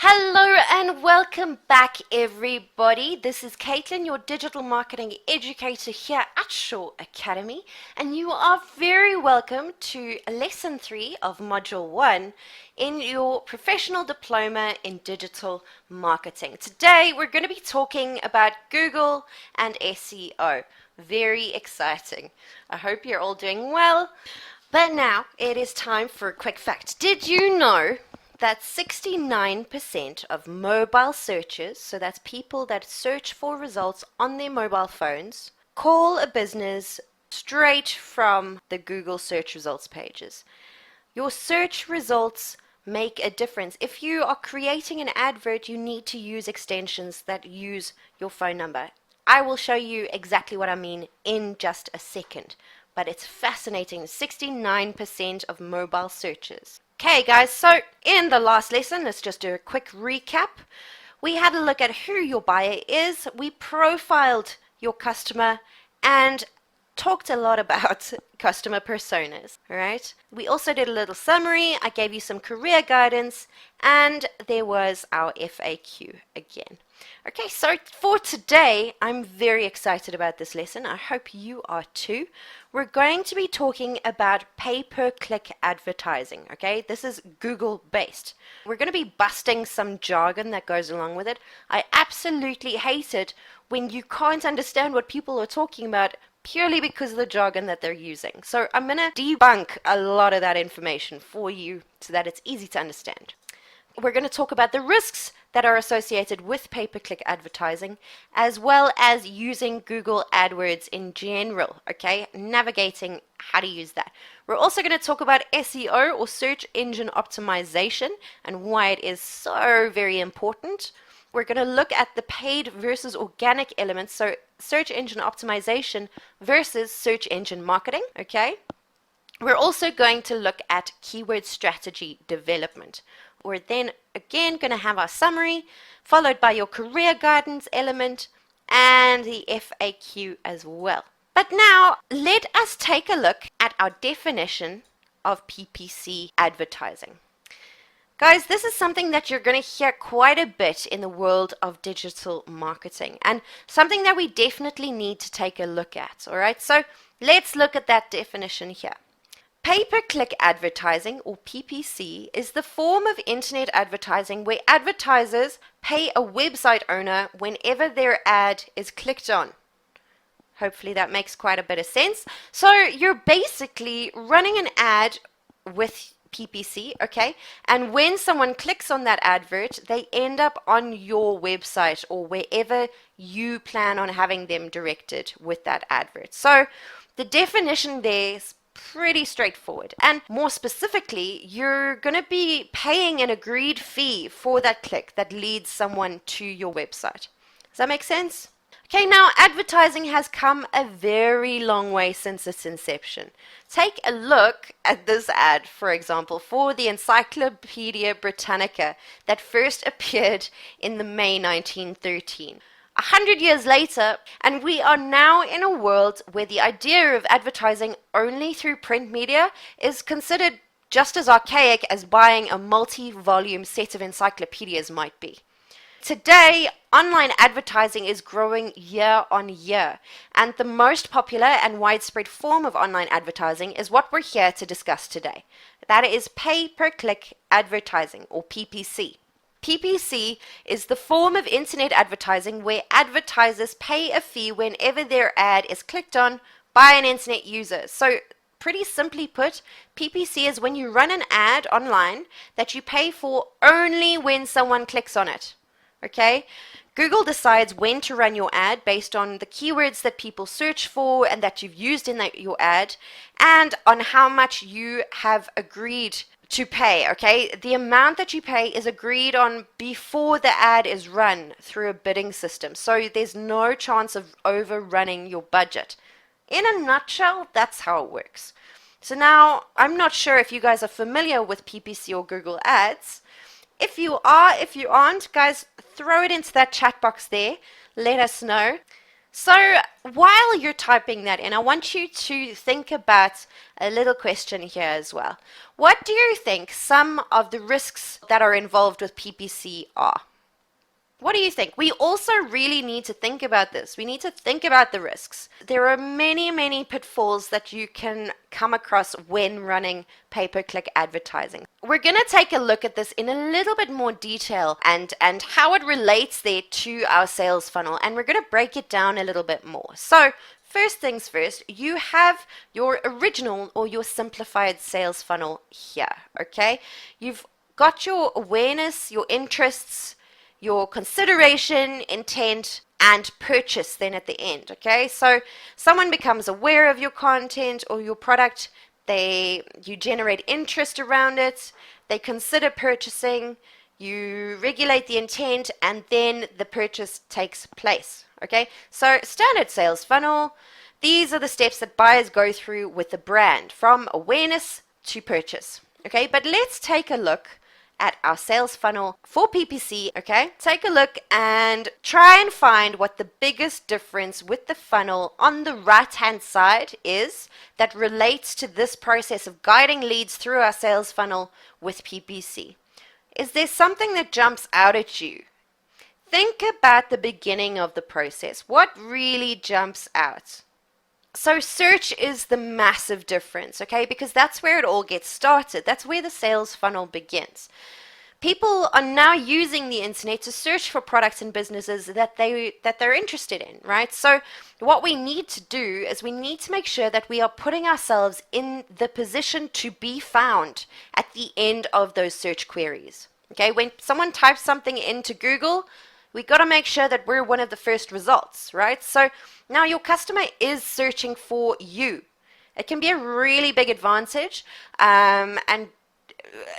Hello and welcome back, everybody. This is Caitlin, your digital marketing educator here at Shaw Academy, and you are very welcome to lesson 3 of module 1 in your professional diploma in digital marketing. Today we're going to be talking about Google and SEO. Very exciting. I hope you're all doing well. But now it is time for a quick fact. Did you know that 69% of mobile searches, so that's people that search for results on their mobile phones, call a business straight from the Google search results pages? Your search results make a difference. If you are creating an advert, you need to use extensions that use your phone number. I will show you exactly what I mean in just a second, but it's fascinating. 69% of mobile searches. Okay guys, so in the last lesson, let's just do a quick recap. We had a look at who your buyer is, we profiled your customer, and talked a lot about customer personas, alright? We also did a little summary, I gave you some career guidance, and there was our FAQ again. Okay, so for today, I'm very excited about this lesson. I hope you are too. We're going to be talking about pay-per-click advertising, okay? This is Google based. We're going to be busting some jargon that goes along with it. I absolutely hate it when you can't understand what people are talking about purely because of the jargon that they're using. So I'm going to debunk a lot of that information for you so that it's easy to understand. We're going to talk about the risks that are associated with pay-per-click advertising, as well as using Google AdWords in general, okay? Navigating how to use that. We're also going to talk about SEO, or search engine optimization, and why it is so very important. We're going to look at the paid versus organic elements, so search engine optimization versus search engine marketing, okay? We're also going to look at keyword strategy development. We're then again going to have our summary, followed by your career guidance element and the FAQ as well. But now let us take a look at our definition of PPC advertising. Guys, this is something that you're going to hear quite a bit in the world of digital marketing, and something that we definitely need to take a look at, all right? So let's look at that definition here. Pay-per-click advertising, or PPC, is the form of internet advertising where advertisers pay a website owner whenever their ad is clicked on. Hopefully that makes quite a bit of sense. So you're basically running an ad with PPC, okay? And when someone clicks on that advert, they end up on your website or wherever you plan on having them directed with that advert. So the definition there is pretty straightforward, and more specifically, you're going to be paying an agreed fee for that click that leads someone to your website. Does that make sense? Okay, now advertising has come a very long way since its inception. Take a look at this ad, for example, for the Encyclopedia Britannica that first appeared in the May 1913. 100 years later, and we are now in a world where the idea of advertising only through print media is considered just as archaic as buying a multi-volume set of encyclopedias might be. Today, online advertising is growing year on year, and the most popular and widespread form of online advertising is what we're here to discuss today. That is pay-per-click advertising, or PPC. PPC is the form of internet advertising where advertisers pay a fee whenever their ad is clicked on by an internet user. So pretty simply put, PPC is when you run an ad online that you pay for only when someone clicks on it. Okay? Google decides when to run your ad based on the keywords that people search for and that you've used in your ad, and on how much you have agreed to pay, okay? The amount that you pay is agreed on before the ad is run through a bidding system. So there's no chance of overrunning your budget. In a nutshell, that's how it works. So now, I'm not sure if you guys are familiar with PPC or Google Ads. If you are, if you aren't, guys, throw it into that chat box there. Let us know. So while you're typing that in, I want you to think about a little question here as well. What do you think some of the risks that are involved with PPC are? What do you think? We also really need to think about this. We need to think about the risks. There are many, many pitfalls that you can come across when running pay-per-click advertising. We're going to take a look at this in a little bit more detail and how it relates there to our sales funnel. And we're going to break it down a little bit more. So first things first, you have your original or your simplified sales funnel here, okay? You've got your awareness, your interests, your consideration, intent, and purchase then at the end, okay? So someone becomes aware of your content or your product, you generate interest around it, they consider purchasing, you regulate the intent, and then the purchase takes place, okay? So standard sales funnel, these are the steps that buyers go through with the brand, from awareness to purchase, okay? But let's take a look at our sales funnel for PPC, okay? Take a look and try and find what the biggest difference with the funnel on the right-hand side is that relates to this process of guiding leads through our sales funnel with PPC. Is there something that jumps out at you? Think about the beginning of the process. What really jumps out? So search is the massive difference, okay? Because that's where it all gets started. That's where the sales funnel begins. People are now using the internet to search for products and businesses that they're interested in, right? So what we need to do is we need to make sure that we are putting ourselves in the position to be found at the end of those search queries, okay? When someone types something into Google, we got to make sure that we're one of the first results, right? So now your customer is searching for you. It can be a really big advantage. And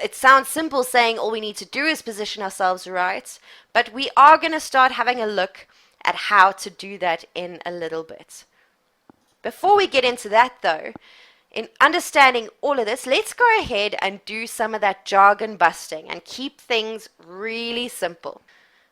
it sounds simple saying all we need to do is position ourselves right, but we are going to start having a look at how to do that in a little bit. Before we get into that though, in understanding all of this, let's go ahead and do some of that jargon busting and keep things really simple.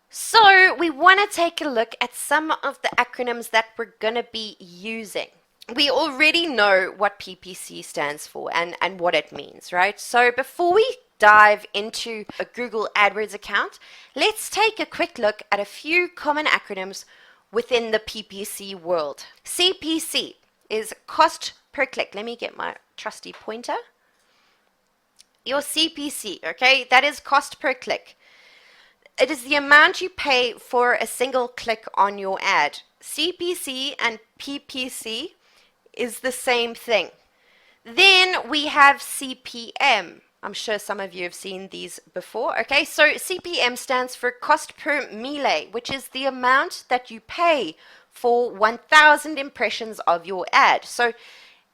So we want to take a look at some of the acronyms that we're going to be using. We already know what PPC stands for and what it means, right? So before we dive into a Google AdWords account, let's take a quick look at a few common acronyms within the PPC world. CPC is cost per click. Let me get my trusty pointer. Your CPC, okay, that is cost per click. It is the amount you pay for a single click on your ad. CPC and PPC is the same thing. Then we have CPM. I'm sure some of you have seen these before. Okay, so CPM stands for cost per mille, which is the amount that you pay for 1,000 impressions of your ad. So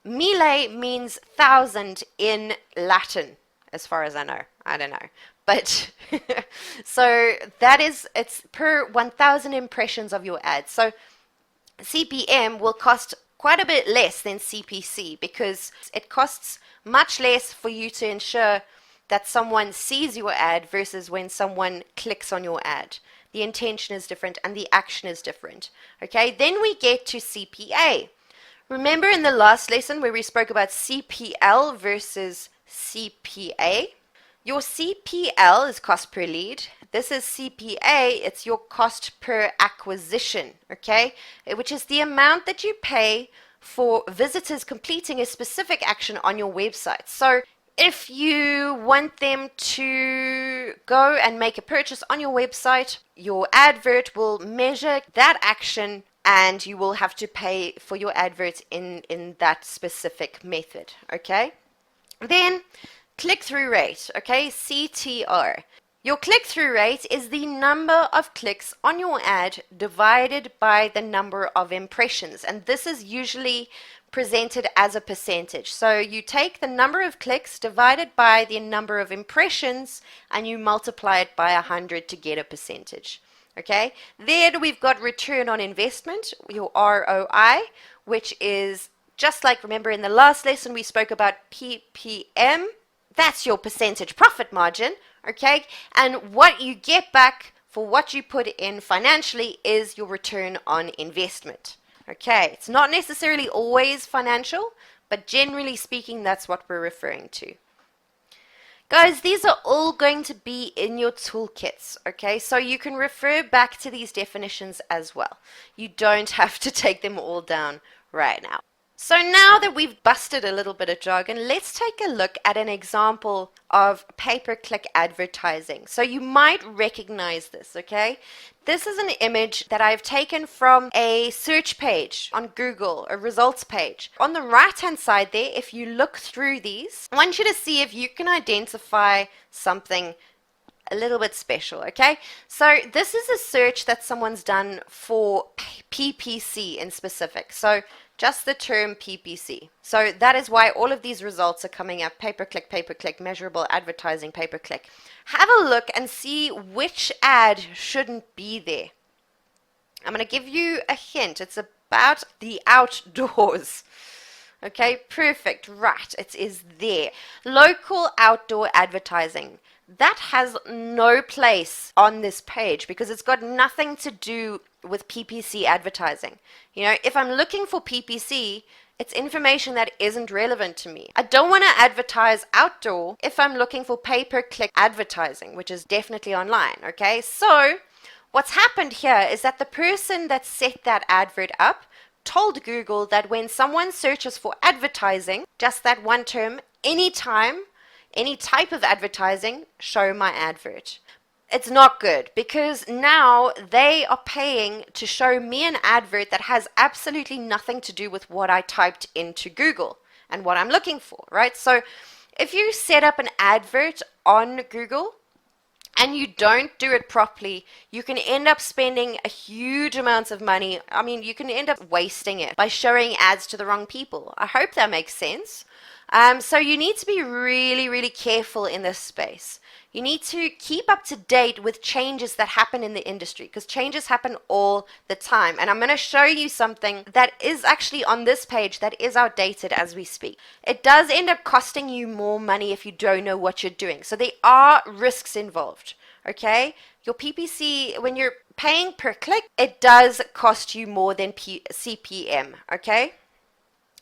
mille means 1,000 in Latin, as far as I know. I don't know. But so that is, it's per 1,000 impressions of your ad. So CPM will cost quite a bit less than CPC because it costs much less for you to ensure that someone sees your ad versus when someone clicks on your ad. The intention is different and the action is different. Okay, then we get to CPA. Remember in the last lesson where we spoke about CPL versus CPA? Your CPL is cost per lead. This is CPA, it's your cost per acquisition, okay? Which is the amount that you pay for visitors completing a specific action on your website. So if you want them to go and make a purchase on your website, your advert will measure that action and you will have to pay for your advert in that specific method, okay? Then click-through rate, okay, CTR. Your click-through rate is the number of clicks on your ad divided by the number of impressions, and this is usually presented as a percentage. So you take the number of clicks divided by the number of impressions and you multiply it by 100 to get a percentage. Okay, then we've got return on investment, your ROI, which is just like, remember in the last lesson we spoke about PPM. That's your percentage profit margin, okay? And what you get back for what you put in financially is your return on investment, Okay, it's not necessarily always financial, but generally speaking, that's what we're referring to. Guys, these are all going to be in your toolkits, okay? So you can refer back to these definitions as well. You don't have to take them all down right now. So now that we've busted a little bit of jargon, let's take a look at an example of pay-per-click advertising. So you might recognize this, okay? This is an image that I've taken from a search page on Google, a results page. On the right-hand side there, if you look through these, I want you to see if you can identify something a little bit special, okay? So this is a search that someone's done for PPC in specific. So just the term PPC. So that is why all of these results are coming up: pay-per-click, measurable advertising, pay-per-click. Have a look and see which ad shouldn't be there. I'm going to give you a hint. It's about the outdoors. Okay, perfect. Right, it is there. Local outdoor advertising. That has no place on this page because it's got nothing to do with PPC advertising. You know, if I'm looking for PPC, it's information that isn't relevant to me. I don't want to advertise outdoor if I'm looking for pay-per-click advertising, which is definitely online, okay? So what's happened here is that the person that set that advert up told Google that when someone searches for advertising, just that one term, anytime, any type of advertising, show my advert. It's not good because now they are paying to show me an advert that has absolutely nothing to do with what I typed into Google and what I'm looking for, right? So if you set up an advert on Google and you don't do it properly, you can end up spending a huge amounts of money. I mean, you can end up wasting it by showing ads to the wrong people. I hope that makes sense. So you need to be really, really careful in this space. You need to keep up to date with changes that happen in the industry because changes happen all the time. And I'm going to show you something that is actually on this page that is outdated as we speak. It does end up costing you more money if you don't know what you're doing. So there are risks involved, okay? Your PPC, when you're paying per click, it does cost you more than CPM, okay?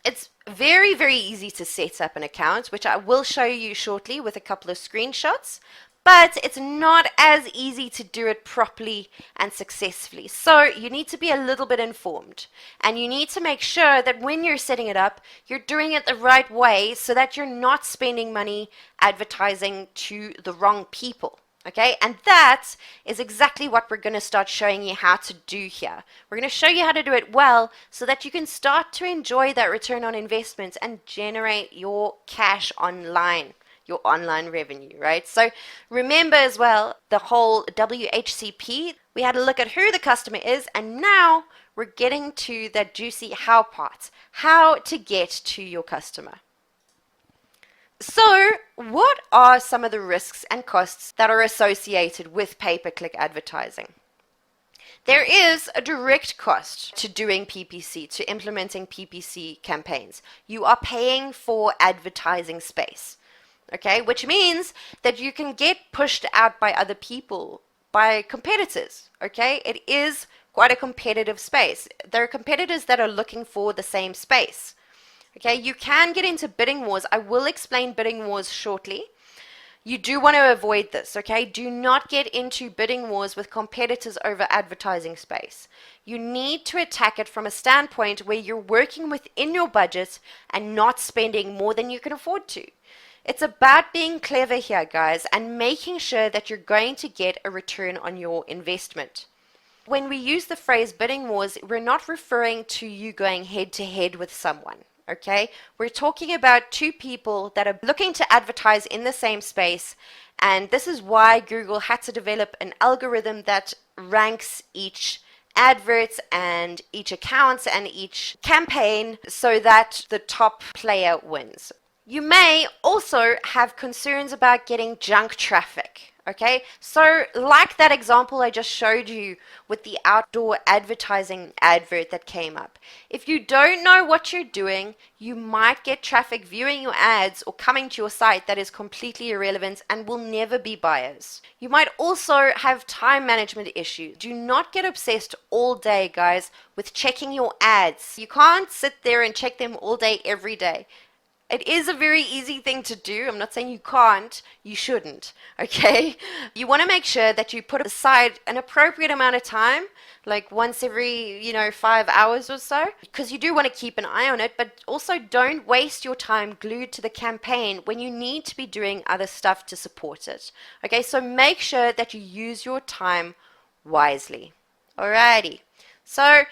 It's very, very easy to set up an account, which I will show you shortly with a couple of screenshots, but it's not as easy to do it properly and successfully. So you need to be a little bit informed, and you need to make sure that when you're setting it up, you're doing it the right way so that you're not spending money advertising to the wrong people. Okay, and that is exactly what we're going to start showing you how to do here. We're going to show you how to do it well so that you can start to enjoy that return on investment and generate your cash online, your online revenue, right? So remember as well the whole WHCP. We had a look at who the customer is, and now we're getting to that juicy how part, how to get to your customer. So, what are some of the risks and costs that are associated with pay-per-click advertising? There is a direct cost to doing PPC, to implementing PPC campaigns. You are paying for advertising space, okay? Which means that you can get pushed out by other people, by competitors, okay? It is quite a competitive space. There are competitors that are looking for the same space. Okay, you can get into bidding wars. I will explain bidding wars shortly. You do want to avoid this, okay? Do not get into bidding wars with competitors over advertising space. You need to attack it from a standpoint where you're working within your budget and not spending more than you can afford to. It's about being clever here, guys, and making sure that you're going to get a return on your investment. When we use the phrase bidding wars, we're not referring to you going head to head with someone. Okay, we're talking about two people that are looking to advertise in the same space, and this is why Google had to develop an algorithm that ranks each advert and each account and each campaign so that the top player wins. You may also have concerns about getting junk traffic. Okay, so like that example I just showed you with the outdoor advertising advert that came up. If you don't know what you're doing, you might get traffic viewing your ads or coming to your site that is completely irrelevant and will never be buyers. You might also have time management issues. Do not get obsessed all day, guys, with checking your ads. You can't sit there and check them all day, every day. It is a very easy thing to do. I'm not saying you can't, you shouldn't, okay? You want to make sure that you put aside an appropriate amount of time, like once every, 5 hours or so, because you do want to keep an eye on it, but also don't waste your time glued to the campaign when you need to be doing other stuff to support it. Okay, so make sure that you use your time wisely. Alrighty. So,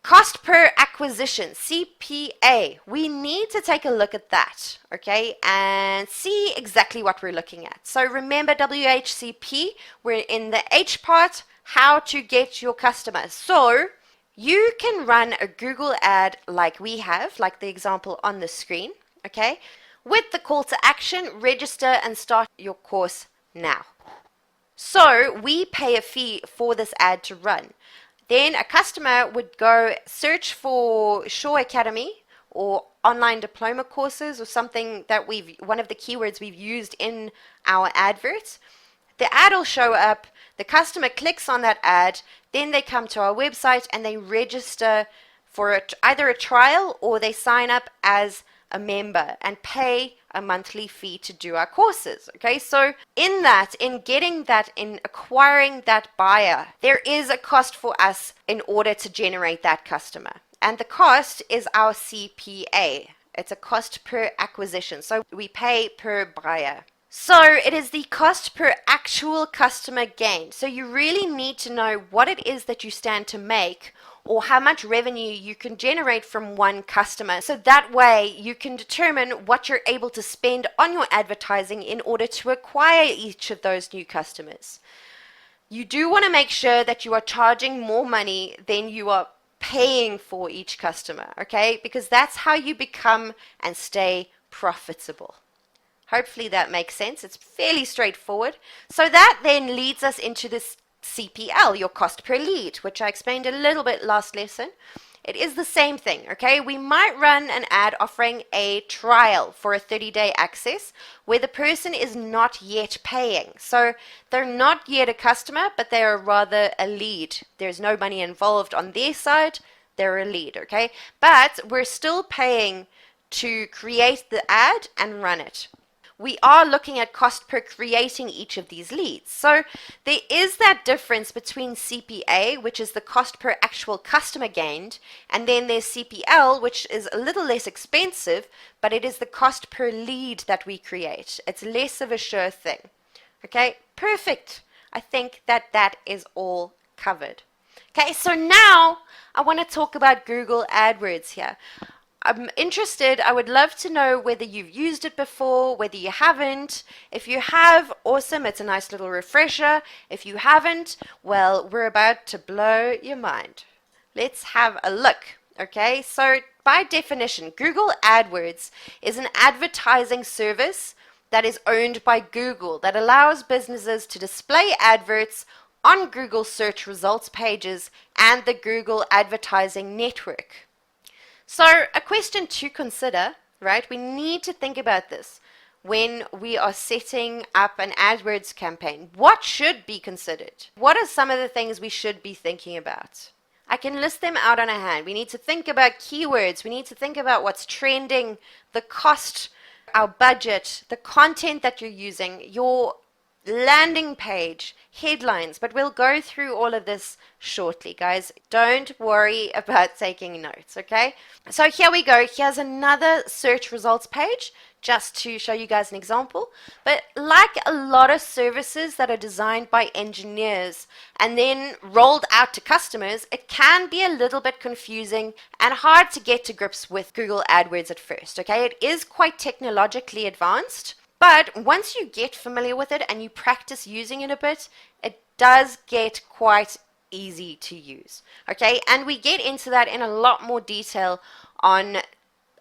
cost per acquisition, CPA. We need to take a look at that, okay, and see exactly what we're looking at. So remember WHCP, we're in the H part, how to get your customers. So you can run a Google ad like we have, like the example on the screen, okay, with the call to action, register and start your course now. So we pay a fee for this ad to run. Then a customer would go search for Shaw Academy or online diploma courses or something that one of the keywords we've used in our adverts. The ad will show up, the customer clicks on that ad, then they come to our website and they register for either a trial or they sign up as a member and pay a monthly fee to do our courses. Okay, so in getting that, in acquiring that buyer, there is a cost for us in order to generate that customer. And the cost is our CPA. It's a cost per acquisition. So we pay per buyer. So it is the cost per actual customer gain. So you really need to know what it is that you stand to make or how much revenue you can generate from one customer. So that way you can determine what you're able to spend on your advertising in order to acquire each of those new customers. You do want to make sure that you are charging more money than you are paying for each customer, okay? Because that's how you become and stay profitable. Hopefully that makes sense. It's fairly straightforward. So that then leads us into this CPL, your cost per lead, which I explained a little bit last lesson. It is the same thing, okay? We might run an ad offering a trial for a 30-day access where the person is not yet paying. So they're not yet a customer, but they are rather a lead. There's no money involved on their side. They're a lead, okay? But we're still paying to create the ad and run it. We are looking at cost per creating each of these leads. So there is that difference between CPA, which is the cost per actual customer gained, and then there's CPL, which is a little less expensive, but it is the cost per lead that we create. It's less of a sure thing. Okay, perfect. I think that is all covered. Okay, so now I want to talk about Google AdWords here. I'm interested, I would love to know whether you've used it before, whether you haven't. If you have, awesome, it's a nice little refresher. If you haven't, well, we're about to blow your mind. Let's have a look, okay? So by definition, Google AdWords is an advertising service that is owned by Google that allows businesses to display adverts on Google search results pages and the Google Advertising Network. So a question to consider, right? We need to think about this when we are setting up an AdWords campaign. What should be considered? What are some of the things we should be thinking about? I can list them out on a hand. We need to think about keywords. We need to think about what's trending, the cost, our budget, the content that you're using, your landing page, headlines, but we'll go through all of this shortly, guys. Don't worry about taking notes, okay? So here we go. Here's another search results page just to show you guys an example. But like a lot of services that are designed by engineers and then rolled out to customers, it can be a little bit confusing and hard to get to grips with Google AdWords at first, okay? It is quite technologically advanced. But once you get familiar with it and you practice using it a bit, it does get quite easy to use. Okay, and we get into that in a lot more detail on,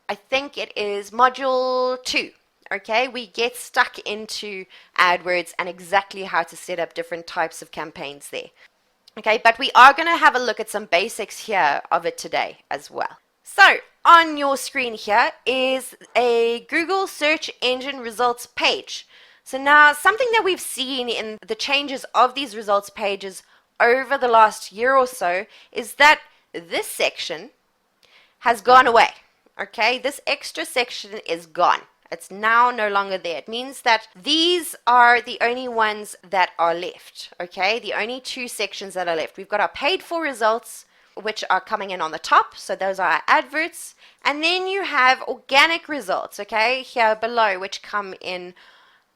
I think it is module 2. okay, we get stuck into AdWords and exactly how to set up different types of campaigns there. Okay, but we are going to have a look at some basics here of it today as well. So on your screen here is a Google search engine results page. So now something that we've seen in the changes of these results pages over the last year or so is that this section has gone away. Okay, this extra section is gone. It's now no longer there. It means that these are the only ones that are left. Okay, the only two sections that are left. We've got our paid for results, which are coming in on the top. So those are our adverts. And then you have organic results, okay, here below, which come in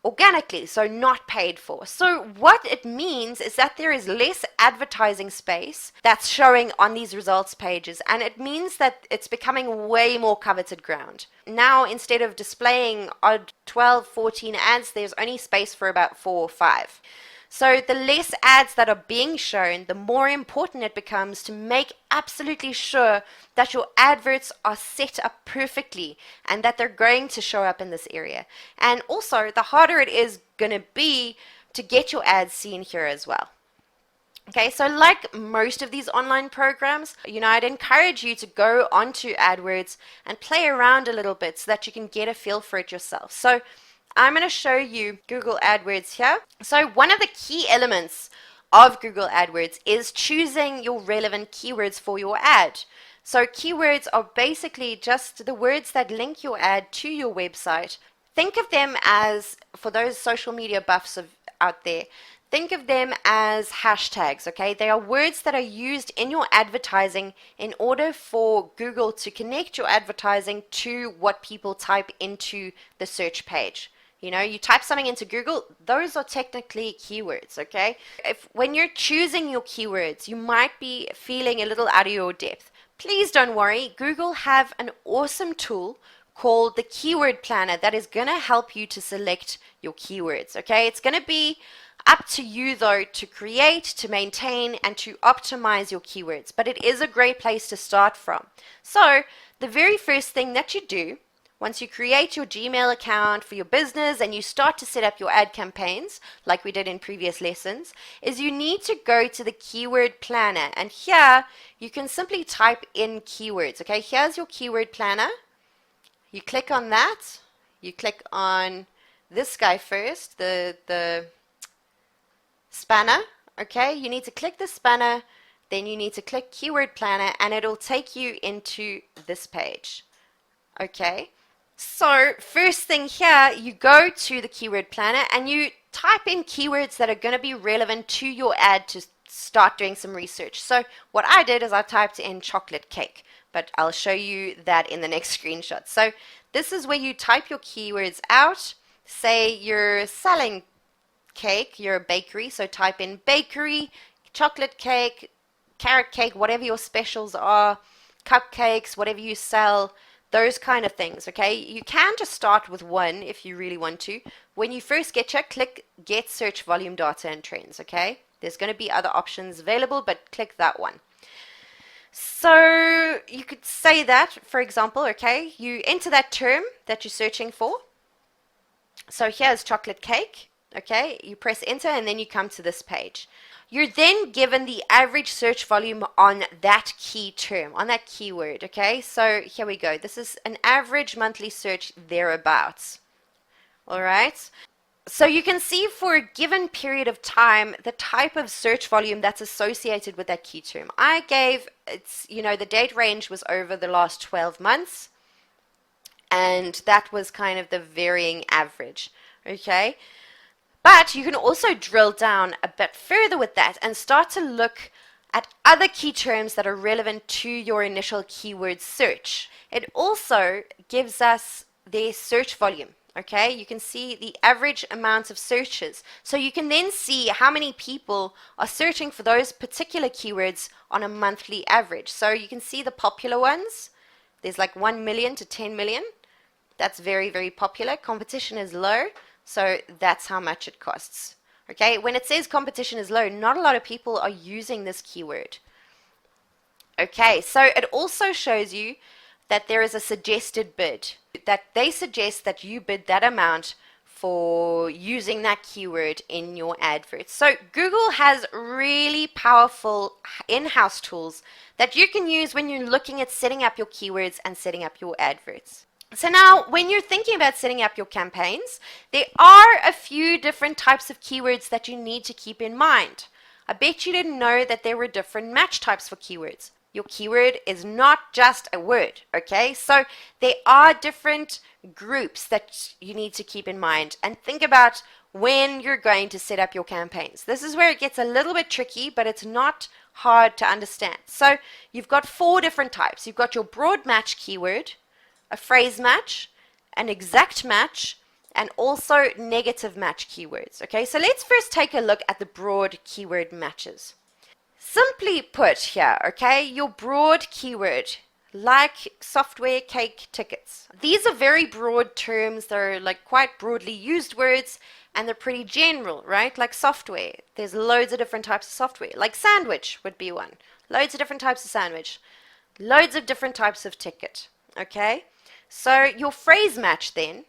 organically, so not paid for. So what it means is that there is less advertising space that's showing on these results pages, and it means that it's becoming way more coveted ground. Now, instead of displaying odd 12, 14 ads, there's only space for about 4 or 5. So the less ads that are being shown, the more important it becomes to make absolutely sure that your adverts are set up perfectly and that they're going to show up in this area. And also, the harder it is going to be to get your ads seen here as well. Okay, so like most of these online programs, I'd encourage you to go onto AdWords and play around a little bit so that you can get a feel for it yourself. So I'm going to show you Google AdWords here. So one of the key elements of Google AdWords is choosing your relevant keywords for your ad. So keywords are basically just the words that link your ad to your website. Think of them as, for those social media buffs out there, think of them as hashtags, okay? They are words that are used in your advertising in order for Google to connect your advertising to what people type into the search page. You type something into Google, those are technically keywords, okay? When you're choosing your keywords, you might be feeling a little out of your depth. Please don't worry. Google have an awesome tool called the Keyword Planner that is going to help you to select your keywords, okay? It's going to be up to you, though, to create, to maintain, and to optimize your keywords. But it is a great place to start from. So the very first thing that you do once you create your Gmail account for your business and you start to set up your ad campaigns, like we did in previous lessons, is you need to go to the Keyword Planner. And here, you can simply type in keywords. Okay, here's your Keyword Planner. You click on that. You click on this guy first, the spanner. Okay, you need to click the spanner. Then you need to click Keyword Planner, and it'll take you into this page. Okay. So first thing here, you go to the Keyword Planner and you type in keywords that are going to be relevant to your ad to start doing some research. So what I did is I typed in chocolate cake, but I'll show you that in the next screenshot. So this is where you type your keywords out. Say you're selling cake, you're a bakery, so type in bakery, chocolate cake, carrot cake, whatever your specials are, cupcakes, whatever you sell, those kind of things, okay? You can just start with one if you really want to. When you first get here, click Get Search Volume Data and Trends, okay? There's going to be other options available, but click that one. So you could say that, for example, okay? You enter that term that you're searching for. So here's chocolate cake, okay? You press enter and then you come to this page. You're then given the average search volume on that key term, on that keyword, okay? So here we go. This is an average monthly search thereabouts, all right? So you can see for a given period of time, the type of search volume that's associated with that key term. I gave, the date range was over the last 12 months, and that was kind of the varying average, okay? But you can also drill down a bit further with that and start to look at other key terms that are relevant to your initial keyword search. It also gives us their search volume, okay? You can see the average amount of searches. So you can then see how many people are searching for those particular keywords on a monthly average. So you can see the popular ones. There's like 1 million to 10 million. That's very, very popular. Competition is low. So that's how much it costs. Okay, when it says competition is low, not a lot of people are using this keyword. Okay, so it also shows you that there is a suggested bid, that they suggest that you bid that amount for using that keyword in your adverts. So Google has really powerful in-house tools that you can use when you're looking at setting up your keywords and setting up your adverts. So now, when you're thinking about setting up your campaigns, there are a few different types of keywords that you need to keep in mind. I bet you didn't know that there were different match types for keywords. Your keyword is not just a word, okay? So there are different groups that you need to keep in mind and think about when you're going to set up your campaigns. This is where it gets a little bit tricky, but it's not hard to understand. So you've got 4 different types. You've got your broad match keyword, a phrase match, an exact match, and also negative match keywords. Okay, so let's first take a look at the broad keyword matches. Simply put here, okay, your broad keyword, like software, cake, tickets. These are very broad terms. They're like quite broadly used words, and they're pretty general, right? Like software, there's loads of different types of software. Like sandwich would be one. Loads of different types of sandwich. Loads of different types of ticket, okay? So your phrase match then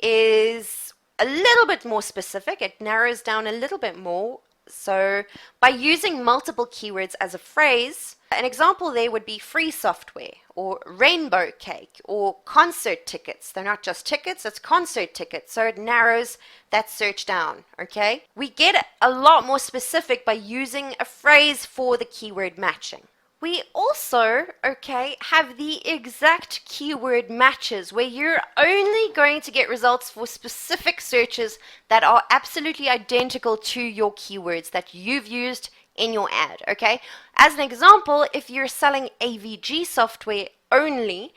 is a little bit more specific. It narrows down a little bit more. So by using multiple keywords as a phrase, an example there would be free software or rainbow cake or concert tickets. They're not just tickets, it's concert tickets. So it narrows that search down, okay? We get a lot more specific by using a phrase for the keyword matching. We also, okay, have the exact keyword matches where you're only going to get results for specific searches that are absolutely identical to your keywords that you've used in your ad, okay? As an example, if you're selling AVG software only,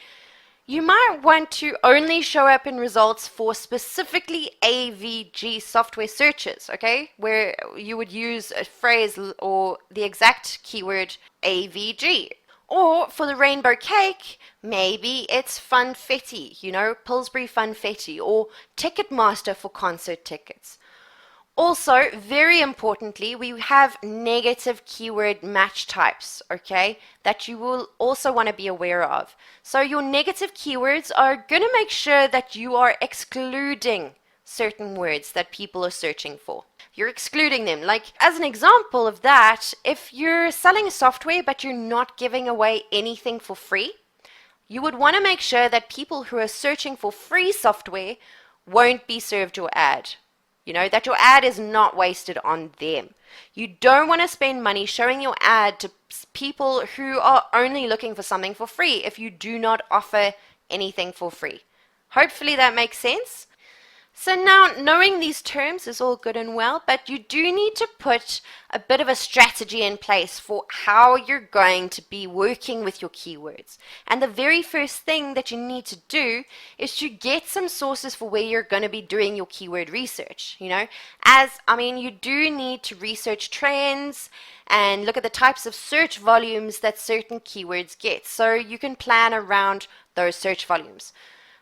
you might want to only show up in results for specifically AVG software searches, okay? Where you would use a phrase or the exact keyword AVG. Or for the rainbow cake, maybe it's funfetti, you know, Pillsbury funfetti, or Ticketmaster for concert tickets. Also, very importantly, we have negative keyword match types, okay, that you will also want to be aware of. So your negative keywords are going to make sure that you are excluding certain words that people are searching for. You're excluding them. Like, as an example of that, if you're selling software but you're not giving away anything for free, you would want to make sure that people who are searching for free software won't be served your ad. You know, that your ad is not wasted on them. You don't want to spend money showing your ad to people who are only looking for something for free if you do not offer anything for free. Hopefully that makes sense. So now, knowing these terms is all good and well, but you do need to put a bit of a strategy in place for how you're going to be working with your keywords. And the very first thing that you need to do is to get some sources for where you're going to be doing your keyword research. You know, you do need to research trends and look at the types of search volumes that certain keywords get, so you can plan around those search volumes.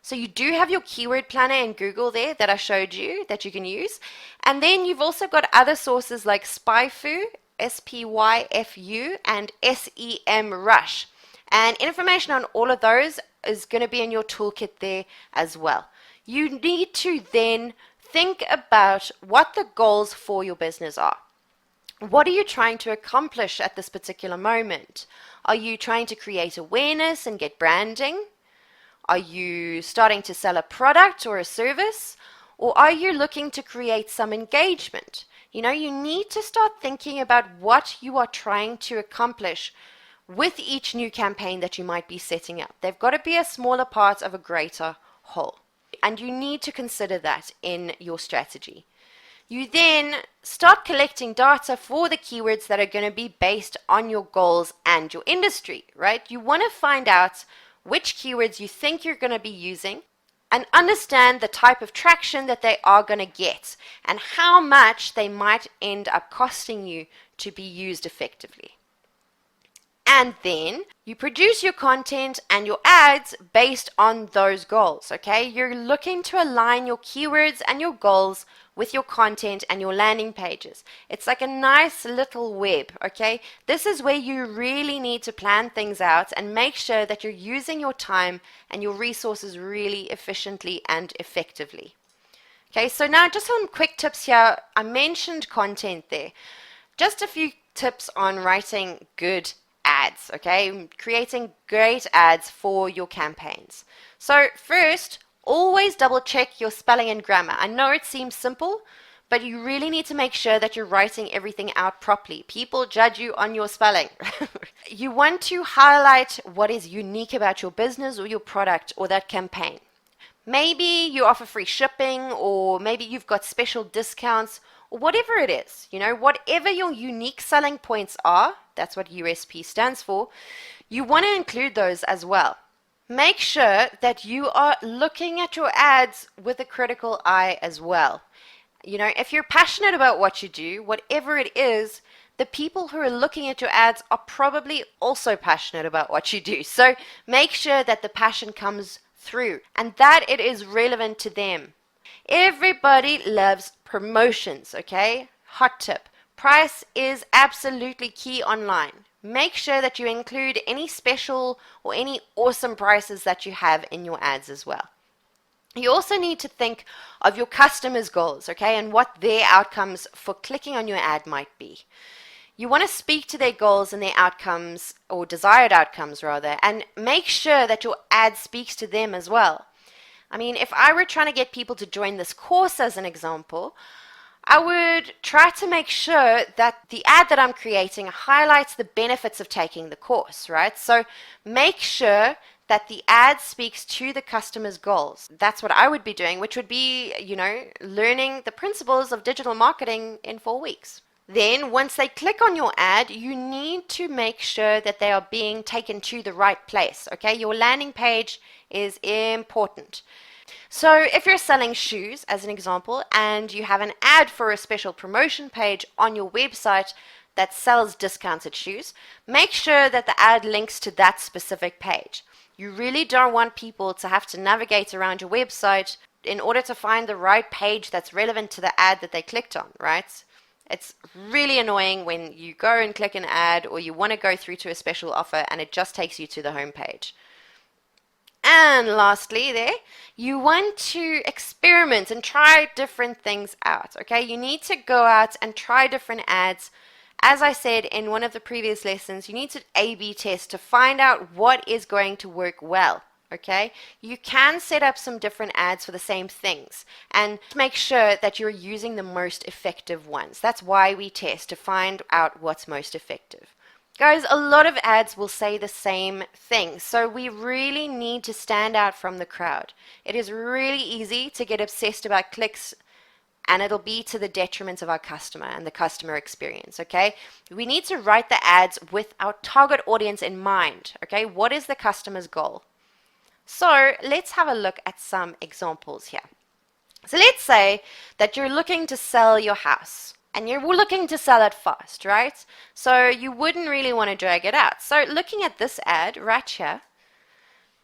So you do have your keyword planner in Google there that I showed you that you can use. And then you've also got other sources like SpyFu, SPYFU, and SEMrush. And information on all of those is going to be in your toolkit there as well. You need to then think about what the goals for your business are. What are you trying to accomplish at this particular moment? Are you trying to create awareness and get branding? Are you starting to sell a product or a service? Or are you looking to create some engagement? You know, you need to start thinking about what you are trying to accomplish with each new campaign that you might be setting up. They've got to be a smaller part of a greater whole. And you need to consider that in your strategy. You then start collecting data for the keywords that are going to be based on your goals and your industry, right? You want to find out which keywords you think you're going to be using and understand the type of traction that they are going to get and how much they might end up costing you to be used effectively. And then you produce your content and your ads based on those goals, okay? You're looking to align your keywords and your goals with your content and your landing pages. It's like a nice little web, okay? This is where you really need to plan things out and make sure that you're using your time and your resources really efficiently and effectively. Okay, so now just some quick tips here. I mentioned content there. Just a few tips on writing good ads, okay? Creating great ads for your campaigns. So first, always double check your spelling and grammar. I know it seems simple, but you really need to make sure that you're writing everything out properly. People judge you on your spelling. You want to highlight what is unique about your business or your product or that campaign. Maybe you offer free shipping, or maybe you've got special discounts, or whatever it is, whatever your unique selling points are, that's what USP stands for, you want to include those as well. Make sure that you are looking at your ads with a critical eye as well. If you're passionate about what you do, whatever it is, the people who are looking at your ads are probably also passionate about what you do. So make sure that the passion comes through and that it is relevant to them. Everybody loves promotions, okay? Hot tip. Price is absolutely key online. Make sure that you include any special or any awesome prices that you have in your ads as well. You also need to think of your customers' goals, okay, and what their outcomes for clicking on your ad might be. You want to speak to their goals and their outcomes, or desired outcomes rather, and make sure that your ad speaks to them as well. I mean, if I were trying to get people to join this course as an example, I would try to make sure that the ad that I'm creating highlights the benefits of taking the course, right? So make sure that the ad speaks to the customer's goals. That's what I would be doing, which would be, learning the principles of digital marketing in 4 weeks. Then once they click on your ad, you need to make sure that they are being taken to the right place, okay? Your landing page is important. So if you're selling shoes, as an example, and you have an ad for a special promotion page on your website that sells discounted shoes, make sure that the ad links to that specific page. You really don't want people to have to navigate around your website in order to find the right page that's relevant to the ad that they clicked on, right? It's really annoying when you go and click an ad or you want to go through to a special offer and it just takes you to the home page. And lastly you want to experiment and try different things out, okay? You need to go out and try different ads. As I said in one of the previous lessons, you need to A/B test to find out what is going to work well. Okay, you can set up some different ads for the same things and make sure that you're using the most effective ones. That's why we test, to find out what's most effective. Guys, a lot of ads will say the same thing, so we really need to stand out from the crowd. It is really easy to get obsessed about clicks, and it'll be to the detriment of our customer and the customer experience, okay? We need to write the ads with our target audience in mind, okay? What is the customer's goal? So let's have a look at some examples here. So let's say that you're looking to sell your house and you're looking to sell it fast, right? So you wouldn't really want to drag it out. So looking at this ad right here,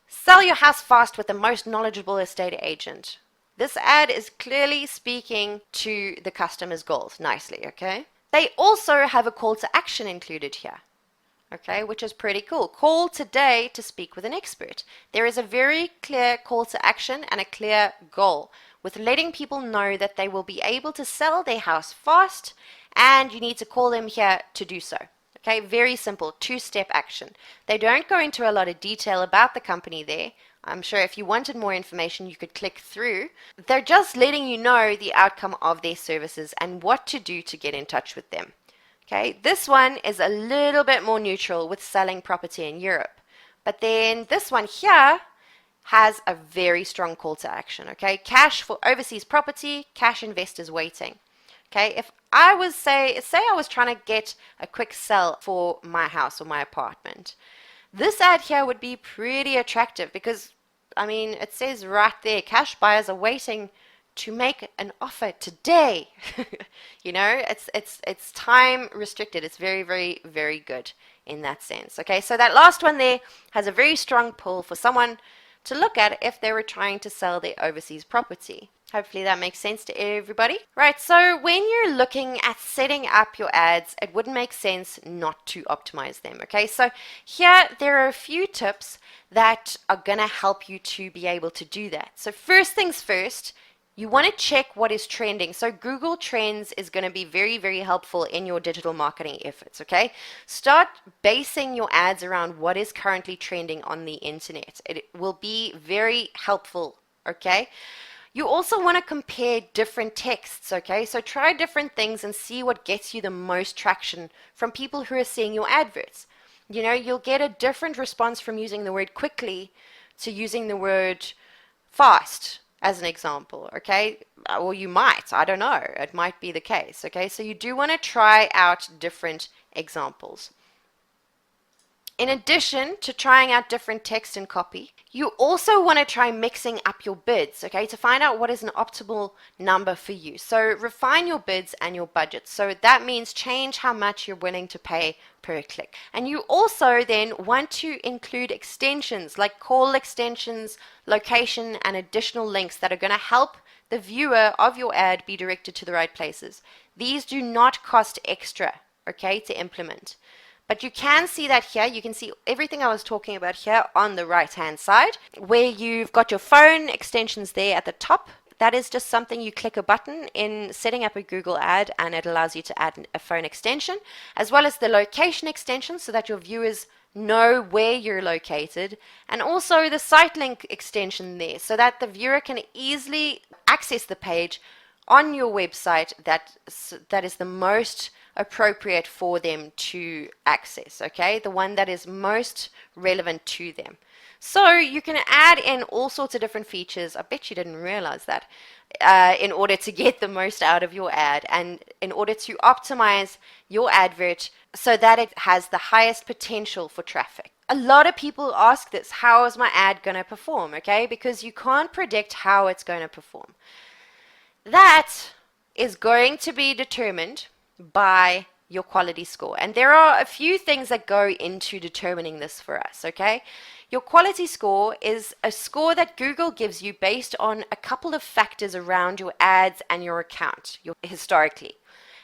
sell your house fast with the most knowledgeable estate agent. This ad is clearly speaking to the customer's goals nicely, okay? They also have a call to action included here. Okay, which is pretty cool. Call today to speak with an expert. There is a very clear call to action and a clear goal with letting people know that they will be able to sell their house fast, and you need to call them here to do so. Okay, very simple, 2-step action. They don't go into a lot of detail about the company there. I'm sure if you wanted more information, you could click through. They're just letting you know the outcome of their services and what to do to get in touch with them. Okay, this one is a little bit more neutral with selling property in Europe. But then this one here has a very strong call to action. Okay, cash for overseas property, cash investors waiting. Okay, if I was say I was trying to get a quick sell for my house or my apartment, this ad here would be pretty attractive because, I mean, it says right there, cash buyers are waiting to make an offer today. You know, it's time restricted. It's very, very, very good. in that sense. Okay, so that last one there has a very strong pull for someone to look at if they were trying to sell their overseas property. Hopefully that makes sense to everybody. Right, so when you're looking at setting up your ads, it wouldn't make sense not to optimize them, okay? So here there are a few tips that are gonna help you to be able to do that. So first things first, you want to check what is trending. So Google Trends is going to be very, very helpful in your digital marketing efforts, okay? Start basing your ads around what is currently trending on the internet. It will be very helpful, okay? You also want to compare different texts, okay? So try different things and see what gets you the most traction from people who are seeing your adverts. You know, you'll get a different response from using the word quickly to using the word fast, as an example, okay? Or you might, I don't know, it might be the case, okay? So you do want to try out different examples. In addition to trying out different text and copy, you also want to try mixing up your bids, okay, to find out what is an optimal number for you. So refine your bids and your budget. So that means change how much you're willing to pay per click. And you also then want to include extensions like call extensions, location, and additional links that are going to help the viewer of your ad be directed to the right places. These do not cost extra, okay, to implement. But you can see that here. You can see everything I was talking about here on the right hand side, where you've got your phone extensions there at the top. That is just something you click a button in setting up a Google ad, and it allows you to add a phone extension, as well as the location extension so that your viewers know where you're located, and also the site link extension there so that the viewer can easily access the page on your website that is the most appropriate for them to access, okay? The one that is most relevant to them. So you can add in all sorts of different features. I bet you didn't realize that, in order to get the most out of your ad and in order to optimize your advert so that it has the highest potential for traffic. A lot of people ask this, how is my ad going to perform, okay? Because you can't predict how it's going to perform. That is going to be determined by your quality score. And there are a few things that go into determining this for us, okay? Your quality score is a score that Google gives you based on a couple of factors around your ads and your account, historically.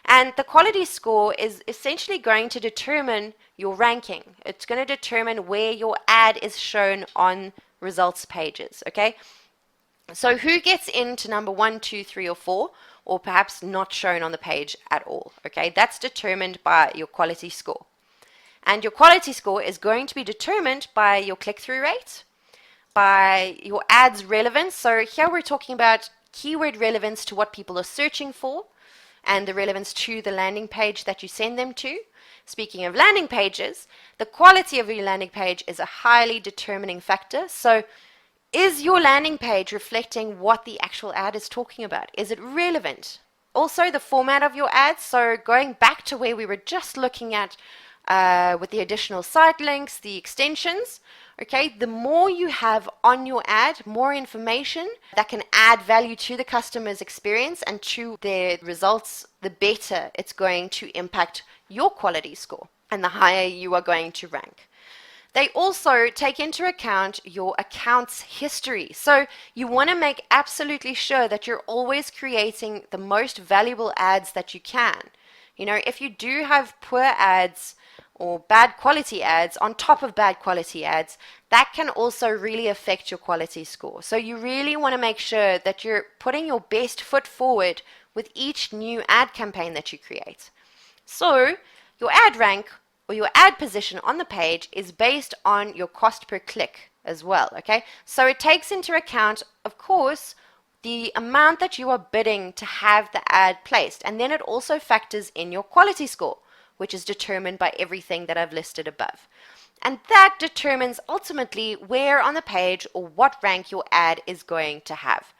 And the quality score is essentially going to determine your ranking. It's going to determine where your ad is shown on results pages, okay? So who gets into number 1, 2, 3, or 4, or perhaps not shown on the page at all, okay? That's determined by your quality score. And your quality score is going to be determined by your click-through rate, by your ad's relevance. So here we're talking about keyword relevance to what people are searching for and the relevance to the landing page that you send them to. Speaking of landing pages, the quality of your landing page is a highly determining factor. So is your landing page reflecting what the actual ad is talking about? Is it relevant? Also, the format of your ads. So going back to where we were just looking at with the additional site links, the extensions, okay, the more you have on your ad, more information that can add value to the customer's experience and to their results, the better it's going to impact your quality score and the higher you are going to rank. They also take into account your account's history. So you want to make absolutely sure that you're always creating the most valuable ads that you can. You know, if you do have poor ads or bad quality ads on top of bad quality ads, that can also really affect your quality score. So you really want to make sure that you're putting your best foot forward with each new ad campaign that you create. So your ad rank or your ad position on the page is based on your cost per click as well, okay? So it takes into account, of course, the amount that you are bidding to have the ad placed, and then it also factors in your quality score, which is determined by everything that I've listed above. And that determines ultimately where on the page or what rank your ad is going to have.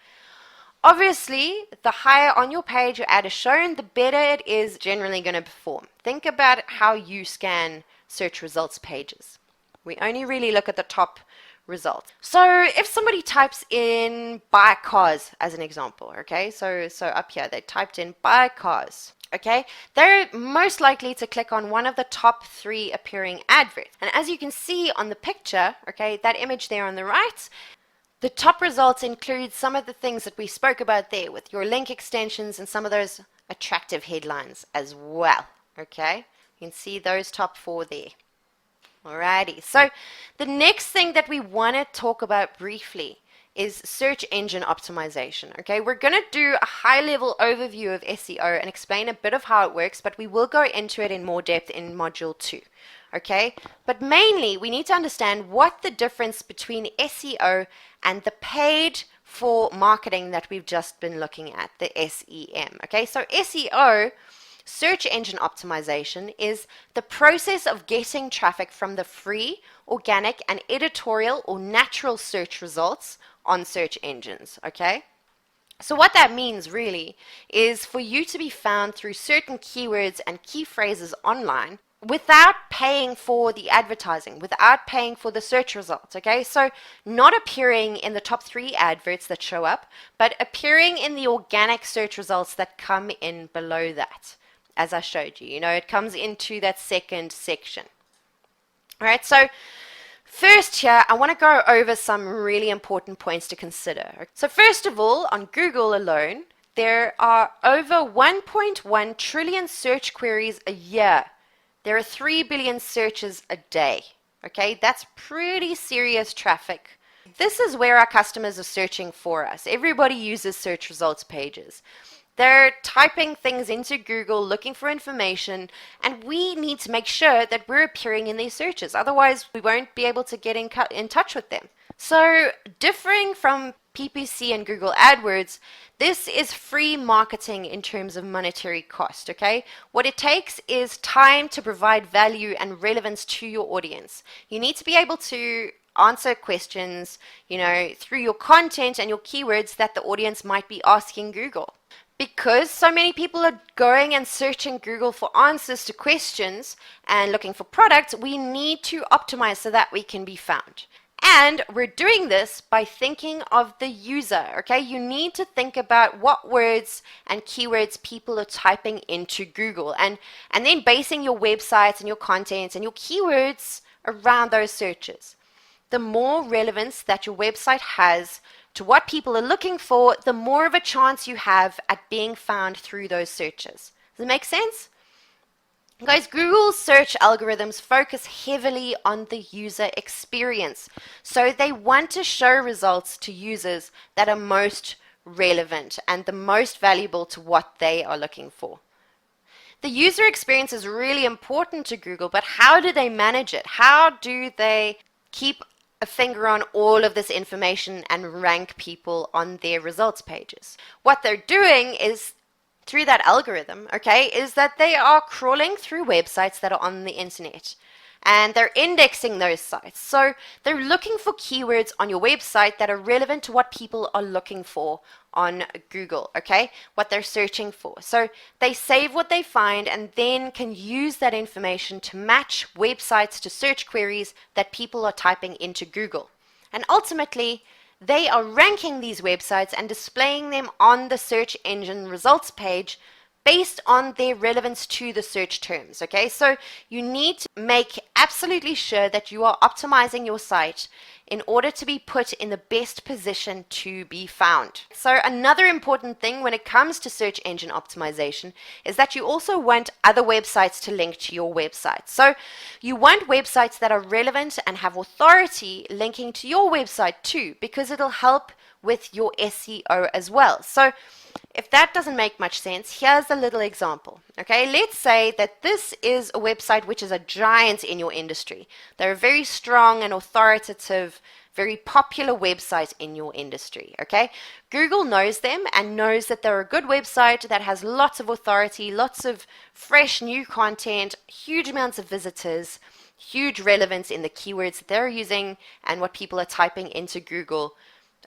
Obviously, the higher on your page your ad is shown, the better it is generally going to perform. Think about how you scan search results pages. We only really look at the top result. So if somebody types in buy cars as an example, okay, so up here they typed in buy cars. Okay, they're most likely to click on one of the top 3 appearing adverts. And as you can see on the picture, okay, that image there on the right, the top results include some of the things that we spoke about there with your link extensions and some of those attractive headlines as well. Okay, you can see those top 4 there. Alrighty, so the next thing that we want to talk about briefly is search engine optimization. Okay, we're going to do a high-level overview of SEO and explain a bit of how it works, but we will go into it in more depth in module 2. Okay, but mainly we need to understand what the difference between SEO and the paid for marketing that we've just been looking at, the SEM. Okay, so SEO, search engine optimization, is the process of getting traffic from the free, organic, and editorial or natural search results on search engines. Okay, so what that means really is for you to be found through certain keywords and key phrases online without paying for the advertising, without paying for the search results. Okay, so not appearing in the top 3 adverts that show up, but appearing in the organic search results that come in below that. As I showed you, it comes into that second section. All right, so first here, I want to go over some really important points to consider. So first of all, on Google alone, there are over 1.1 trillion search queries a year. There are 3 billion searches a day. Okay, that's pretty serious traffic. This is where our customers are searching for us. Everybody uses search results pages. They're typing things into Google, looking for information, and we need to make sure that we're appearing in these searches. Otherwise, we won't be able to get in touch with them. So, differing from PPC and Google AdWords, this is free marketing in terms of monetary cost, okay? What it takes is time to provide value and relevance to your audience. You need to be able to answer questions, through your content and your keywords that the audience might be asking Google. Because so many people are going and searching Google for answers to questions and looking for products, we need to optimize so that we can be found. And we're doing this by thinking of the user, okay? You need to think about what words and keywords people are typing into Google and then basing your websites and your content and your keywords around those searches. The more relevance that your website has to what people are looking for, the more of a chance you have at being found through those searches. Does it make sense? Guys, Google's search algorithms focus heavily on the user experience. So they want to show results to users that are most relevant and the most valuable to what they are looking for. The user experience is really important to Google, but how do they manage it? How do they keep a finger on all of this information and rank people on their results pages? What they're doing is, through that algorithm, okay, is that they are crawling through websites that are on the internet and they're indexing those sites. So they're looking for keywords on your website that are relevant to what people are looking for on Google, okay, what they're searching for. So they save what they find and then can use that information to match websites to search queries that people are typing into Google. And ultimately, they are ranking these websites and displaying them on the search engine results page based on their relevance to the search terms. Okay, so you need to make absolutely sure that you are optimizing your site in order to be put in the best position to be found. So another important thing when it comes to search engine optimization is that you also want other websites to link to your website. So you want websites that are relevant and have authority linking to your website too, because it'll help with your SEO as well. So if that doesn't make much sense, here's a little example. Okay, let's say that this is a website which is a giant in your industry. They're a very strong and authoritative, very popular website in your industry. Okay, Google knows them and knows that they're a good website that has lots of authority, lots of fresh new content, huge amounts of visitors, huge relevance in the keywords that they're using and what people are typing into Google.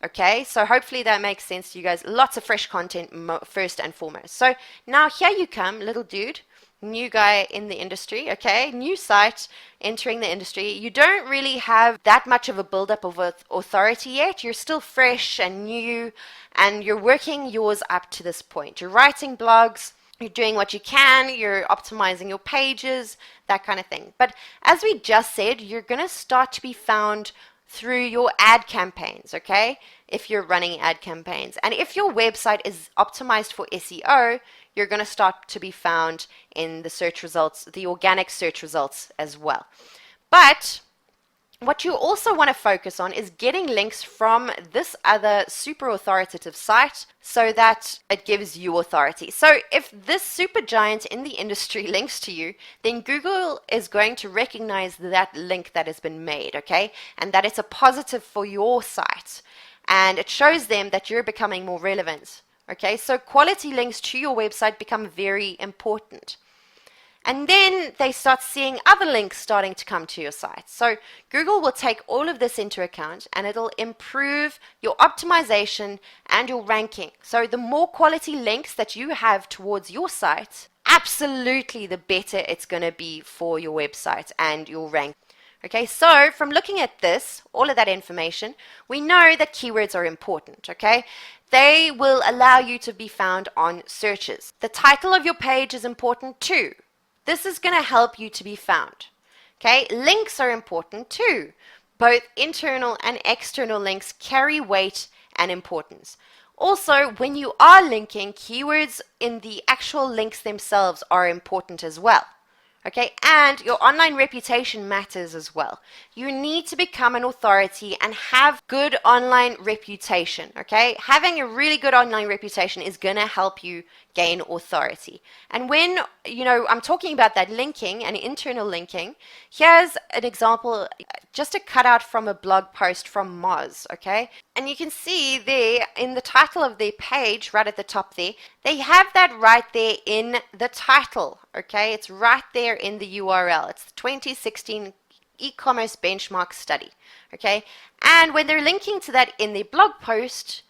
Okay, so hopefully that makes sense to you guys. Lots of fresh content first and foremost. So now here you come, little dude. new guy in the industry, okay, new site entering the industry, you don't really have that much of a buildup of authority yet. You're still fresh and new, and you're working yours up to this point. You're writing blogs, you're doing what you can, you're optimizing your pages, that kind of thing. But as we just said, you're going to start to be found through your ad campaigns, okay? If you're running ad campaigns. And if your website is optimized for SEO, you're going to start to be found in the search results, the organic search results as well. But what you also want to focus on is getting links from this other super authoritative site so that it gives you authority. So if this super giant in the industry links to you, then Google is going to recognize that link that has been made, okay? And that it's a positive for your site. And it shows them that you're becoming more relevant, okay? So quality links to your website become very important. And then they start seeing other links starting to come to your site. So Google will take all of this into account, and it'll improve your optimization and your ranking. So the more quality links that you have towards your site, absolutely the better it's going to be for your website and your rank. Okay, so from looking at this, all of that information, we know that keywords are important, okay? They will allow you to be found on searches. The title of your page is important too. This is going to help you to be found. Okay, links are important too. Both internal and external links carry weight and importance. Also, when you are linking, keywords in the actual links themselves are important as well. Okay, and your online reputation matters as well. You need to become an authority and have good online reputation. Okay, having a really good online reputation is going to help you gain authority. And when, I'm talking about that linking and internal linking, here's an example, just a cutout from a blog post from Moz, okay? And you can see there in the title of their page, right at the top there, they have that right there in the title, okay? It's right there in the URL. It's the 2016 e-commerce benchmark study, okay? And when they're linking to that in their blog post,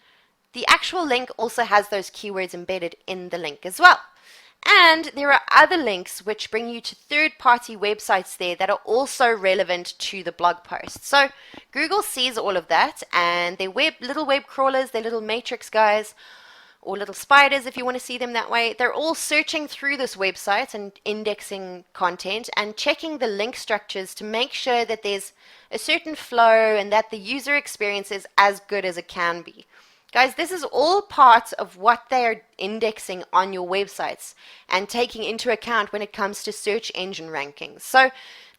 the actual link also has those keywords embedded in the link as well. And there are other links which bring you to third-party websites there that are also relevant to the blog post. So Google sees all of that, and their little web crawlers, their little matrix guys, or little spiders if you want to see them that way, they're all searching through this website and indexing content and checking the link structures to make sure that there's a certain flow and that the user experience is as good as it can be. Guys, this is all part of what they are indexing on your websites and taking into account when it comes to search engine rankings. So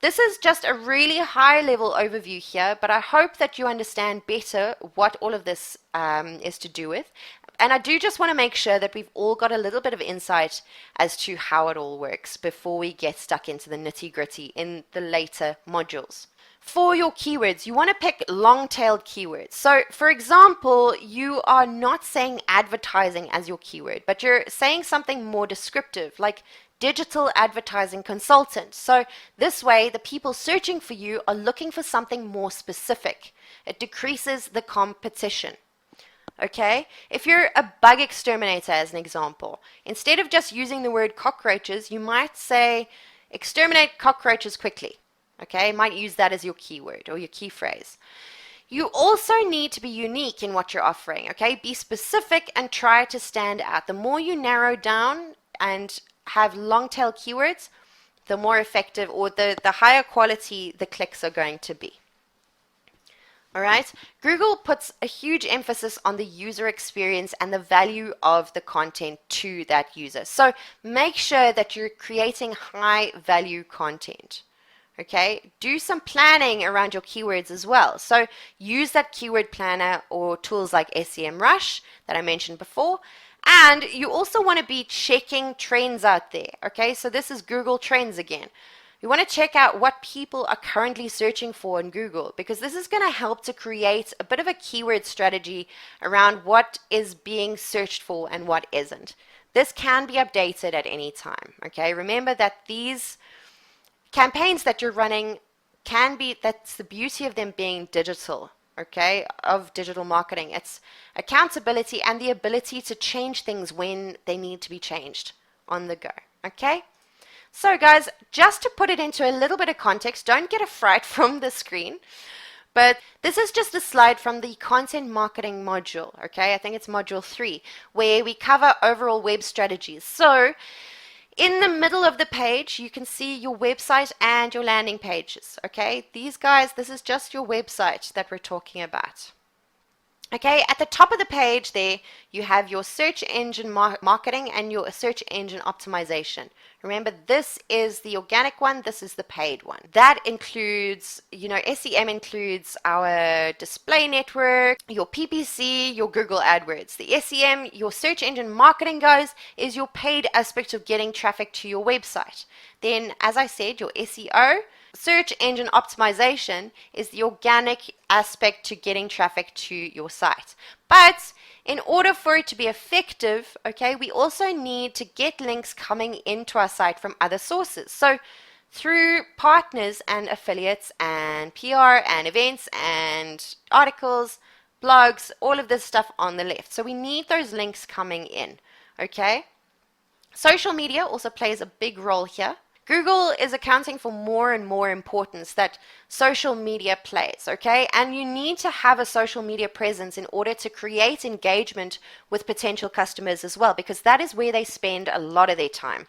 this is just a really high level overview here, but I hope that you understand better what all of this is to do with. And I do just want to make sure that we've all got a little bit of insight as to how it all works before we get stuck into the nitty-gritty in the later modules. For your keywords, you want to pick long-tailed keywords. So, for example, you are not saying advertising as your keyword, but you're saying something more descriptive, like digital advertising consultant. So this way, the people searching for you are looking for something more specific. It decreases the competition. Okay, if you're a bug exterminator, as an example, instead of just using the word cockroaches, you might say exterminate cockroaches quickly. Okay, you might use that as your keyword or your key phrase. You also need to be unique in what you're offering. Okay, be specific and try to stand out. The more you narrow down and have long tail keywords, the more effective or the higher quality the clicks are going to be. All right, Google puts a huge emphasis on the user experience and the value of the content to that user. So make sure that you're creating high value content. Okay, do some planning around your keywords as well. So use that keyword planner or tools like SEMrush that I mentioned before. And you also want to be checking trends out there. Okay, so this is Google Trends again. You want to check out what people are currently searching for in Google, because this is going to help to create a bit of a keyword strategy around what is being searched for and what isn't. This can be updated at any time. Okay, remember that these campaigns that you're running that's the beauty of them being digital, okay, of digital marketing. It's accountability and the ability to change things when they need to be changed on the go, okay? So guys, just to put it into a little bit of context, don't get a fright from the screen, but this is just a slide from the content marketing module, okay? I think it's module 3, where we cover overall web strategies. So in the middle of the page, you can see your website and your landing pages, okay? These guys, this is just your website that we're talking about. Okay, at the top of the page there, you have your search engine marketing and your search engine optimization. Remember, this is the organic one, this is the paid one. That includes, SEM includes our display network, your PPC, your Google AdWords. The SEM, your search engine marketing, guys, is your paid aspect of getting traffic to your website. Then, as I said, your SEO, search engine optimization, is the organic aspect to getting traffic to your site. But in order for it to be effective, okay, we also need to get links coming into our site from other sources. So through partners and affiliates and PR and events and articles, blogs, all of this stuff on the left. So we need those links coming in, okay? Social media also plays a big role here. Google is accounting for more and more importance that social media plays, okay? And you need to have a social media presence in order to create engagement with potential customers as well, because that is where they spend a lot of their time.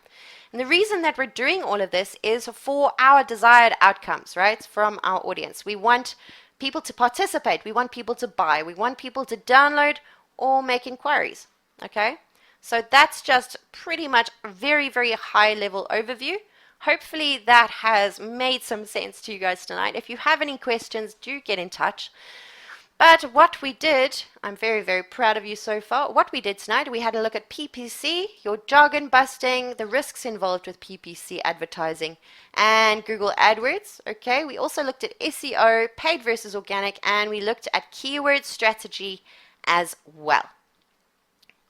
And the reason that we're doing all of this is for our desired outcomes, right, from our audience. We want people to participate. We want people to buy. We want people to download or make inquiries, okay? So that's just pretty much a very, very high level overview. Hopefully that has made some sense to you guys tonight. If you have any questions, do get in touch. But what we did, I'm very, very proud of you so far. What we did tonight, we had a look at PPC, your jargon busting, the risks involved with PPC advertising, and Google AdWords. Okay, we also looked at SEO, paid versus organic, and we looked at keyword strategy as well.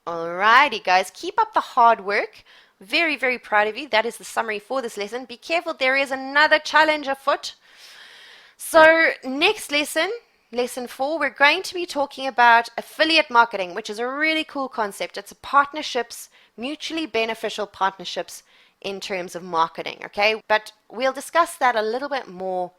Alrighty, guys, keep up the hard work. Very, very proud of you. That is the summary for this lesson. Be careful, there is another challenge afoot. So next lesson, lesson 4, we're going to be talking about affiliate marketing, which is a really cool concept. It's partnerships, mutually beneficial partnerships in terms of marketing, okay? But we'll discuss that a little bit more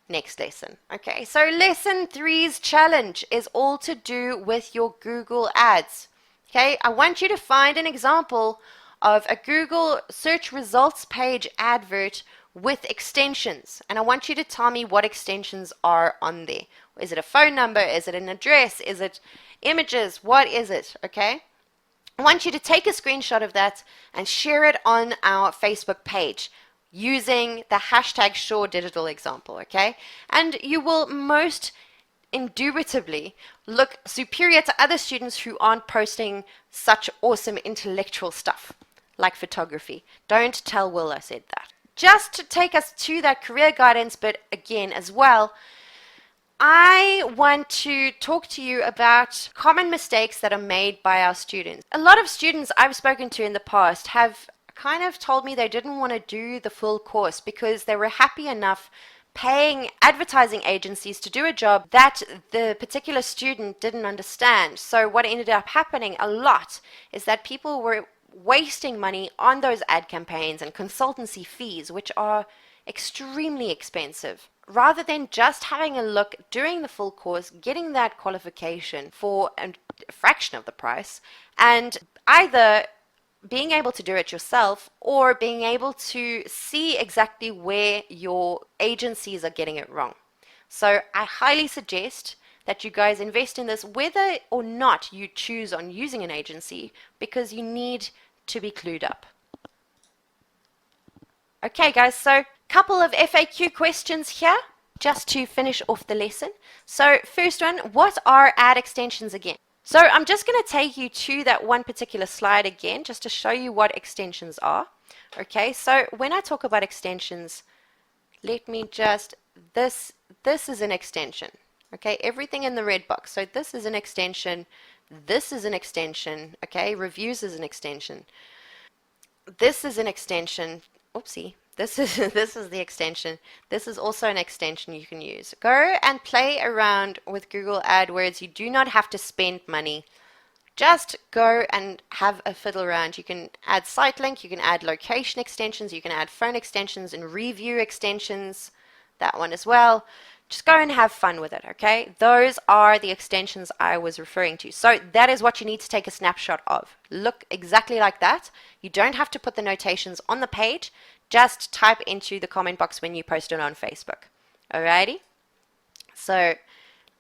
next lesson. Okay, so lesson 3's challenge is all to do with your Google ads. Okay, I want you to find an example of a Google search results page advert with extensions, and I want you to tell me what extensions are on there. Is it a phone number? Is it an address? Is it images? What is it? Okay, I want you to take a screenshot of that and share it on our Facebook page using the hashtag #SureDigital example, okay? And you will most indubitably look superior to other students who aren't posting such awesome intellectual stuff like photography. Don't tell Will I said that. Just to take us to that career guidance bit again as well, I want to talk to you about common mistakes that are made by our students. A lot of students I've spoken to in the past have kind of told me they didn't want to do the full course because they were happy enough paying advertising agencies to do a job that the particular student didn't understand. So what ended up happening a lot is that people were wasting money on those ad campaigns and consultancy fees, which are extremely expensive, rather than just having a look, doing the full course, getting that qualification for a fraction of the price, and either being able to do it yourself or being able to see exactly where your agencies are getting it wrong. So I highly suggest that you guys invest in this, whether or not you choose on using an agency, because you need to be clued up. Okay guys, so couple of FAQ questions here just to finish off the lesson. So first one, what are ad extensions again? So I'm just going to take you to that one particular slide again just to show you what extensions are. Okay, so when I talk about extensions, let me just, this is an extension. Okay, everything in the red box. So this is an extension, this is an extension, okay, reviews is an extension. This is an extension, oopsie, this is the extension. This is also an extension you can use. Go and play around with Google AdWords. You do not have to spend money. just go and have a fiddle around. You can add site link, you can add location extensions, you can add phone extensions and review extensions, that one as well. Just go and have fun with it, okay? Those are the extensions I was referring to. So that is what you need to take a snapshot of. Look exactly like that. You don't have to put the notations on the page. Just type into the comment box when you post it on Facebook. Alrighty? So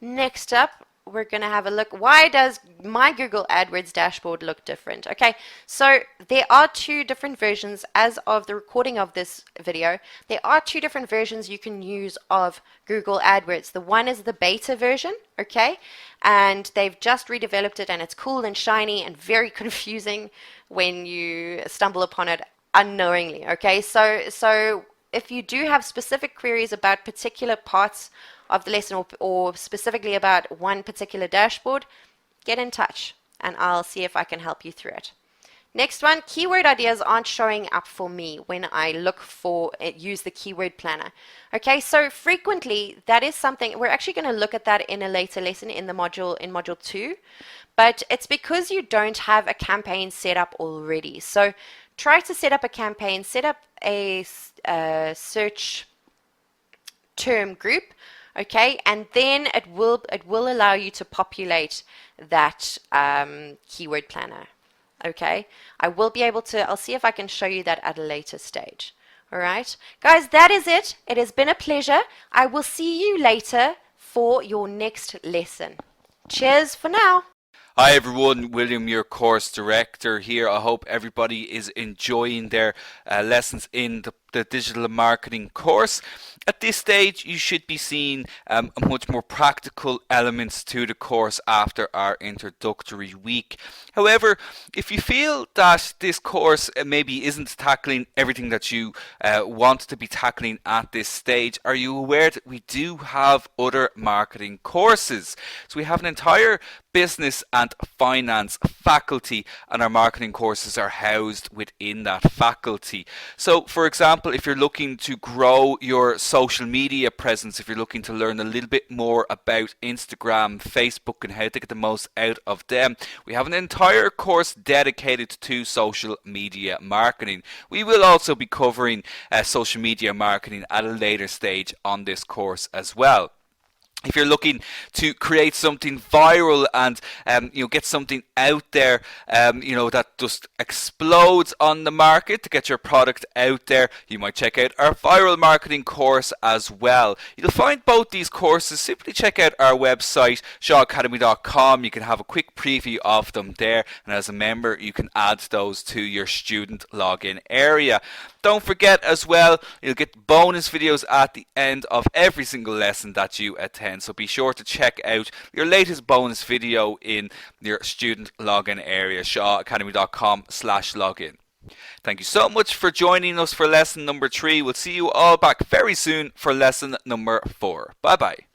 next up, we're going to have a look. Why does my Google AdWords dashboard look different? Okay, so there are two different versions as of the recording of this video. There are two different versions you can use of Google AdWords. The one is the beta version, okay, and they've just redeveloped it, and it's cool and shiny and very confusing when you stumble upon it unknowingly, okay? So if you do have specific queries about particular parts of the lesson or specifically about one particular dashboard, get in touch and I'll see if I can help you through it. Next one, keyword ideas aren't showing up for me when I look for use the keyword planner. Okay, so frequently that is something we're actually going to look at that in a later lesson in the module 2, but it's because you don't have a campaign set up already. So try to set up a campaign, set up a search term group, okay, and then it will allow you to populate that keyword planner. Okay, I'll see if I can show you that at a later stage. All right, guys, that is it. It has been a pleasure. I will see you later for your next lesson. Cheers for now. Hi everyone, William, your course director here. I hope everybody is enjoying their lessons in the digital marketing course. At this stage, you should be seeing much more practical elements to the course after our introductory week. However, if you feel that this course maybe isn't tackling everything that you want to be tackling at this stage, are you aware that we do have other marketing courses? So we have an entire business and finance faculty, and our marketing courses are housed within that faculty. So for example, if you're looking to grow your social media presence, if you're looking to learn a little bit more about Instagram, Facebook, and how to get the most out of them, we have an entire course dedicated to social media marketing. We will also be covering social media marketing at a later stage on this course as well. If you're looking to create something viral and get something out there that just explodes on the market to get your product out there, you might check out our viral marketing course as well. You'll find both these courses. Simply check out our website, shawacademy.com. You can have a quick preview of them there, and as a member you can add those to your student login area. Don't forget as well, you'll get bonus videos at the end of every single lesson that you attend. So be sure to check out your latest bonus video in your student login area, shawacademy.com/login. Thank you so much for joining us for lesson number 3. We'll see you all back very soon for lesson number 4. Bye bye.